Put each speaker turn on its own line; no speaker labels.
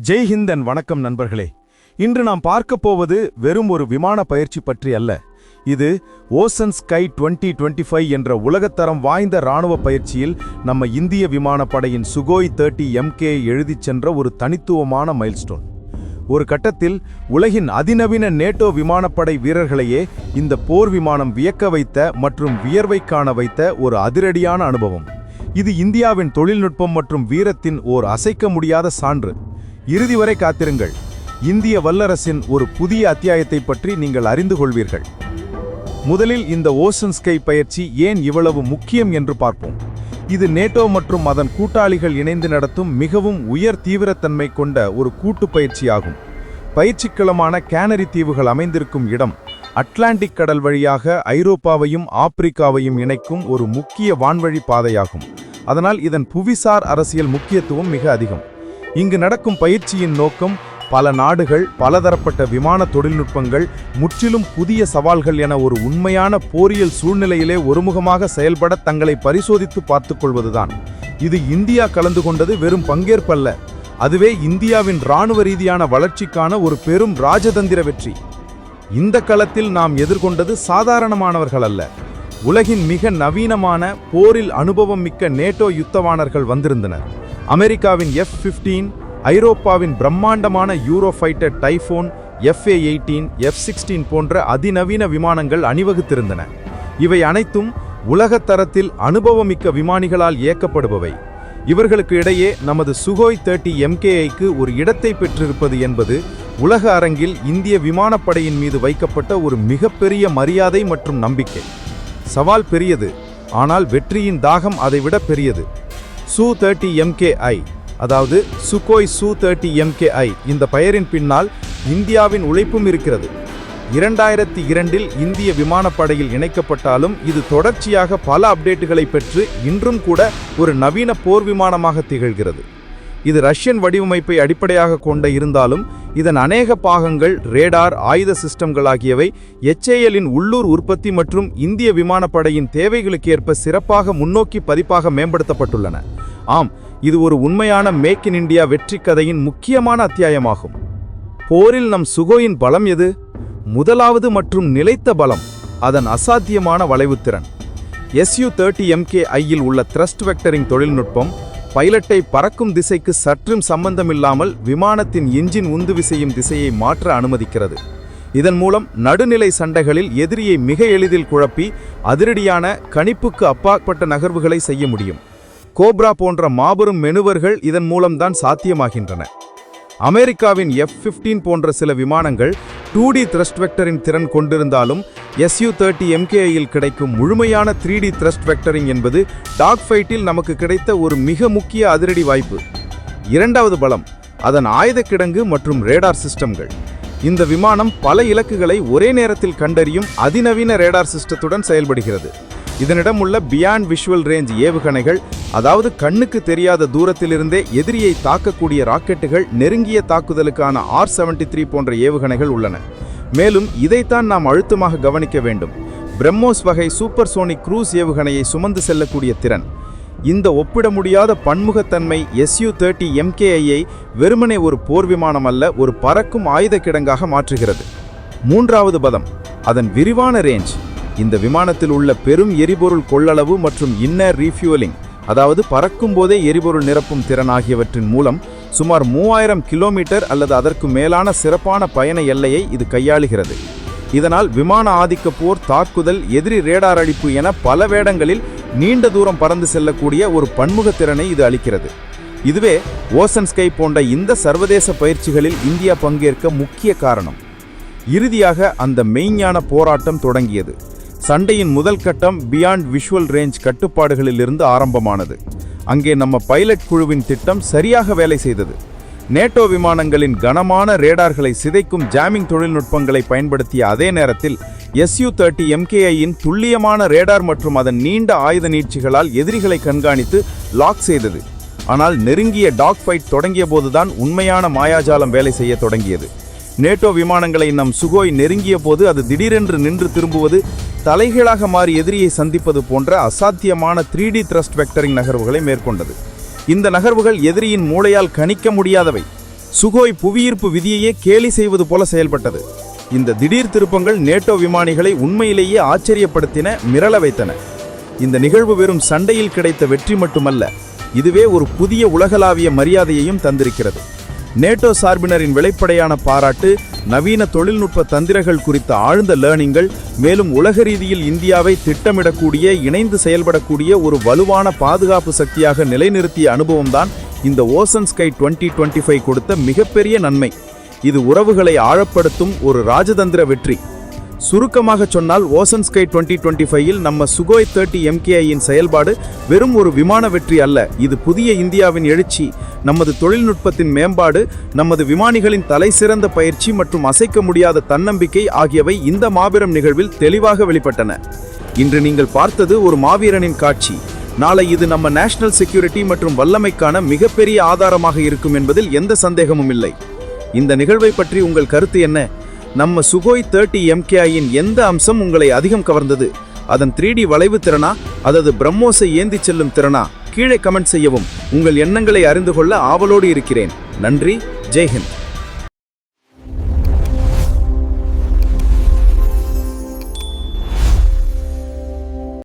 Jai Hind and வணக்கம் நண்பர்களே. இன்று நாம் பார்க்க போவது வெறும் ஒரு விமான பயிற்சி பற்றி அல்ல. இது ஓசன் ஸ்கை 2025 என்ற உலகத்தரம் வாய்ந்த இராணுவ பயிற்சியில் நம்ம இந்திய விமானப்படையின் சுகோய் 30 MK எழுதிச் சென்ற ஒரு தனித்துவமான மைல்ஸ்டோன். ஒரு கட்டத்தில் உலகின் அதிநவீன நேட்டோ விமானப்படை வீரர்களையே இந்த போர் விமானம் வியக்க வைத்த மற்றும் வியர்வை காண வைத்த ஒரு அதிரடியான அனுபவம். இது இந்தியாவின் தொழில்நுட்பம் மற்றும் வீரத்தின் ஓர் அசைக்க முடியாத சான்று. இறுதி வரை காத்திருங்கள். இந்திய வல்லரசின் ஒரு புதிய அத்தியாயத்தை பற்றி நீங்கள் அறிந்து கொள்வீர்கள். முதலில் இந்த ஓசன் ஸ்கை பயிற்சி ஏன் இவ்வளவு முக்கியம் என்று பார்ப்போம். இது நேட்டோ மற்றும் அதன் கூட்டாளிகள் இணைந்து நடத்தும் மிகவும் உயர் தீவிரத்தன்மை கொண்ட ஒரு கூட்டு பயிற்சியாகும். பயிற்சிக்களமான கேனரி தீவுகள் அமைந்திருக்கும் இடம் அட்லாண்டிக் கடல் வழியாக ஐரோப்பாவையும் ஆப்பிரிக்காவையும் இணைக்கும் ஒரு முக்கிய வான்வழி பாதையாகும். அதனால் இதன் புவிசார் அரசியல் முக்கியத்துவம் மிக அதிகம். இங்கு நடக்கும் பயிற்சியின் நோக்கம் பல நாடுகள், பலதரப்பட்ட விமான தொழில்நுட்பங்கள், முற்றிலும் புதிய சவால்கள் என ஒரு உண்மையான போரியல் சூழ்நிலையிலே ஒருமுகமாக செயல்பட தங்களை பரிசோதித்து பார்த்துக் கொள்வதுதான். இது இந்தியா கலந்து கொண்டது வெறும் பங்கேற்பல்ல, அதுவே இந்தியாவின் இராணுவ ரீதியான வளர்ச்சிக்கான ஒரு பெரும் ராஜதந்திர வெற்றி. இந்த களத்தில் நாம் எதிர்கொண்டது சாதாரணமானவர்கள் அல்ல. உலகின் மிக நவீனமான போரில் அனுபவம் மிக்க நேட்டோ யுத்தவானர்கள் வந்திருந்தனர். அமெரிக்காவின் F-15, ஐரோப்பாவின் பிரம்மாண்டமான யூரோஃபைட்டர் டைஃபோன், FA-18, F-16 போன்ற அதிநவீன விமானங்கள் அணிவகுத்திருந்தன. இவை அனைத்தும் உலகத்தரத்தில் அனுபவமிக்க விமானிகளால் இயக்கப்படுபவை. இவர்களுக்கு இடையே நமது சுகோய் 30 MKIக்கு ஒரு இடத்தை பெற்றிருப்பது என்பது உலக அரங்கில் இந்திய விமானப்படையின் மீது வைக்கப்பட்ட ஒரு மிகப்பெரிய மரியாதை மற்றும் நம்பிக்கை. சவால் பெரியது, ஆனால் வெற்றியின் தாகம் அதைவிட பெரியது. Su-30 MKI, அதாவது சுகோய் Su-30 MKI, இந்த பெயரின் பின்னால் இந்தியாவின் உழைப்பும் இருக்கிறது. 2002இல் இந்திய விமானப்படையில் இணைக்கப்பட்டாலும் இது தொடர்ச்சியாக பல அப்டேட்டுகளை பெற்று இன்றும் கூட ஒரு நவீன போர் விமானமாக திகழ்கிறது. இது ரஷ்யன் வடிவமைப்பை அடிப்படையாக கொண்ட இருந்தாலும் இதன் அநேக பாகங்கள், ரேடார், ஆயுத சிஸ்டம்கள் ஆகியவை HALஇன் உள்ளூர் உற்பத்தி மற்றும் இந்திய விமானப்படையின் தேவைகளுக்கு ஏற்ப சிறப்பாக முன்னோக்கி பதிப்பாக மேம்படுத்தப்பட்டுள்ளன. ஆம், இது ஒரு உண்மையான மேக் இன் இந்தியா வெற்றி கதையின் முக்கியமான அத்தியாயமாகும். போரில் நம் சுகோயின் பலம் எது? முதலாவது மற்றும் நிலைத்த பலம் அதன் அசாத்தியமான வளைவுத்திறன். Su-30 MKIயில் உள்ள த்ரஸ்ட் வெக்டரிங் தொழில்நுட்பம் பைலட்டை பறக்கும் திசைக்கு சற்றும் சம்பந்தமில்லாமல் விமானத்தின் என்ஜின் உந்து விசையும் திசையை மாற்ற அனுமதிக்கிறது. இதன் மூலம் நடுநிலை சண்டைகளில் எதிரியை மிக எளிதில் குழப்பி அதிரடியான, கணிப்புக்கு அப்பாற்பட்ட நகர்வுகளை செய்ய முடியும். கோப்ரா போன்ற மாபெரும் மெனுவர்கள் இதன் மூலம்தான் சாத்தியமாகின்றன. அமெரிக்காவின் F-15 போன்ற சில விமானங்கள் 2D த்ரஸ்ட் வெக்டரின் திறன் கொண்டிருந்தாலும் Su-30 MKIயில் கிடைக்கும் முழுமையான 3D த்ரஸ்ட் வெக்டரிங் என்பது டாக் ஃபைட்டில் நமக்கு கிடைத்த ஒரு மிக முக்கிய அதிரடி வாய்ப்பு. இரண்டாவது பலம் அதன் ஆயுத கிடங்கு மற்றும் ரேடார் சிஸ்டம்கள். இந்த விமானம் பல இலக்குகளை ஒரே நேரத்தில் கண்டறியும் அதிநவீன ரேடார் சிஸ்டத்துடன் செயல்படுகிறது. இதனிடம் உள்ள பியாண்ட் விஷுவல் ரேஞ்ச் ஏவுகணைகள், அதாவது கண்ணுக்கு தெரியாத தூரத்திலிருந்தே எதிரியை தாக்கக்கூடிய ராக்கெட்டுகள், நெருங்கிய தாக்குதலுக்கான R-73 போன்ற ஏவுகணைகள் உள்ளன. மேலும் இதைத்தான் நாம் அழுத்தமாக கவனிக்க வேண்டும்: பிரம்மோஸ் வகை சூப்பர்சோனிக் க்ரூஸ் ஏவுகணையை சுமந்து செல்லக்கூடிய திறன். இந்த ஒப்பிட முடியாத பன்முகத்தன்மை Su-30 MKIயை வெறுமனே ஒரு போர் விமானம் அல்ல, ஒரு பறக்கும் ஆயுத கிடங்காக மாற்றுகிறது. மூன்றாவது பலம் அதன் விரிவான ரேஞ்ச். இந்த விமானத்தில் உள்ள பெரும் எரிபொருள் கொள்ளளவு மற்றும் இன்னர் ரீஃபியூலிங், அதாவது பறக்கும் போதே எரிபொருள் நிரப்பும் திறன் ஆகியவற்றின் மூலம் சுமார் 3000 கிலோமீட்டர் அல்லது அதற்கு மேலான சிறப்பான பயண எல்லையை இது கையாளுகிறது. இதனால் விமான ஆதிக்க போர், தாக்குதல், எதிரி ரேடார் அழிப்பு என பல வேடங்களில் நீண்ட தூரம் பறந்து செல்லக்கூடிய ஒரு பன்முக திறனை இது அளிக்கிறது. இதுவே ஓசன் ஸ்கை போன்ற இந்த சர்வதேச பயிற்சிகளில் இந்தியா பங்கேற்க முக்கிய காரணம். இறுதியாக அந்த மெய்ஞான போராட்டம் தொடங்கியது. சண்டையின் முதல் கட்டம் பியாண்ட் விஷுவல் ரேஞ்ச் கட்டுப்பாடுகளிலிருந்து ஆரம்பமானது. அங்கே நம்ம பைலட் குழுவின் திட்டம் சரியாக வேலை செய்தது. நேட்டோ விமானங்களின் கனமான ரேடார்களை சிதைக்கும் ஜாமிங் தொழில்நுட்பங்களை பயன்படுத்திய அதே நேரத்தில் Su-30 MKIயின் துல்லியமான ரேடார் மற்றும் அதன் நீண்ட ஆயுத நீட்சிகளால் எதிரிகளை கண்காணித்து லாக் செய்தது. ஆனால் நெருங்கிய டாக் ஃபைட் தொடங்கிய போதுதான் உண்மையான மாயாஜாலம் வேலை செய்ய தொடங்கியது. நேட்டோ விமானங்களை நம் சுகோய் நெருங்கிய போது அது திடீரென்று நின்று திரும்புவது, தலைகீழாக மாறி எதிரியை சந்திப்பது போன்ற அசாத்தியமான 3D த்ரஸ்ட் வெக்டரிங் நகர்வுகளை மேற்கொண்டது. இந்த நகர்வுகள் எதிரியின் மூளையால் கணிக்க முடியாதவை.
சுகோய் புவியீர்ப்பு விதியையே கேலி செய்வது போல செயல்பட்டது. இந்த திடீர் திருப்பங்கள் நேட்டோ விமானிகளை உண்மையிலேயே ஆச்சரியப்படுத்தின, மிரள வைத்தன. இந்த நிகழ்வு வெறும் சண்டையில் கிடைத்த வெற்றி மட்டுமல்ல, இதுவே ஒரு புதிய உலகளாவிய மரியாதையையும் தந்திருக்கிறது. நேட்டோ சார்பினரின் வெளிப்படையான பாராட்டு, நவீன தொழில்நுட்ப தந்திரங்கள் குறித்த ஆழ்ந்த லேர்னிங்கள், மேலும் உலக ரீதியில் இந்தியாவை திட்டமிடக்கூடிய, இணைந்து செயல்படக்கூடிய ஒரு வலுவான பாதுகாப்பு சக்தியாக நிலைநிறுத்திய அனுபவம்தான் இந்த ஓசன் ஸ்கை 2025 கொடுத்த மிகப்பெரிய நன்மை. இது உறவுகளை ஆழப்படுத்தும் ஒரு ராஜதந்திர வெற்றி. சுருக்கமாக சொன்னால், ஓசன் ஸ்கை 2025இல் நம்ம சுகோய் 30 MKIயின் செயல்பாடு வெறும் ஒரு விமான வெற்றி அல்ல. இது புதிய இந்தியாவின் எழுச்சி, நமது தொழில்நுட்பத்தின் மேம்பாடு, நமது விமானிகளின் தலைசிறந்த பயிற்சி மற்றும் அசைக்க முடியாத தன்னம்பிக்கை ஆகியவை இந்த மாபெரும் நிகழ்வில் தெளிவாக வெளிப்பட்டன. இன்று நீங்கள் பார்த்தது ஒரு மாவீரனின் காட்சி. நாளை இது நம்ம நேஷனல் செக்யூரிட்டி மற்றும் வல்லமைக்கான மிகப்பெரிய ஆதாரமாக இருக்கும் என்பதில் எந்த சந்தேகமும் இல்லை. இந்த நிகழ்வை பற்றி உங்கள் கருத்து என்ன? நம்ம சுகோய் 30 MKIயின் எந்த அம்சம் உங்களை அதிகம் கவர்ந்தது? அதன் 3D வளைவு திறனா, அதாவது பிரம்மோஸை ஏந்தி செல்லும் திறனா? கீழே கமெண்ட் செய்யவும். உங்கள் எண்ணங்களை அறிந்து கொள்ள ஆவலோடு இருக்கிறேன். நன்றி. ஜெய் ஹிந்த்.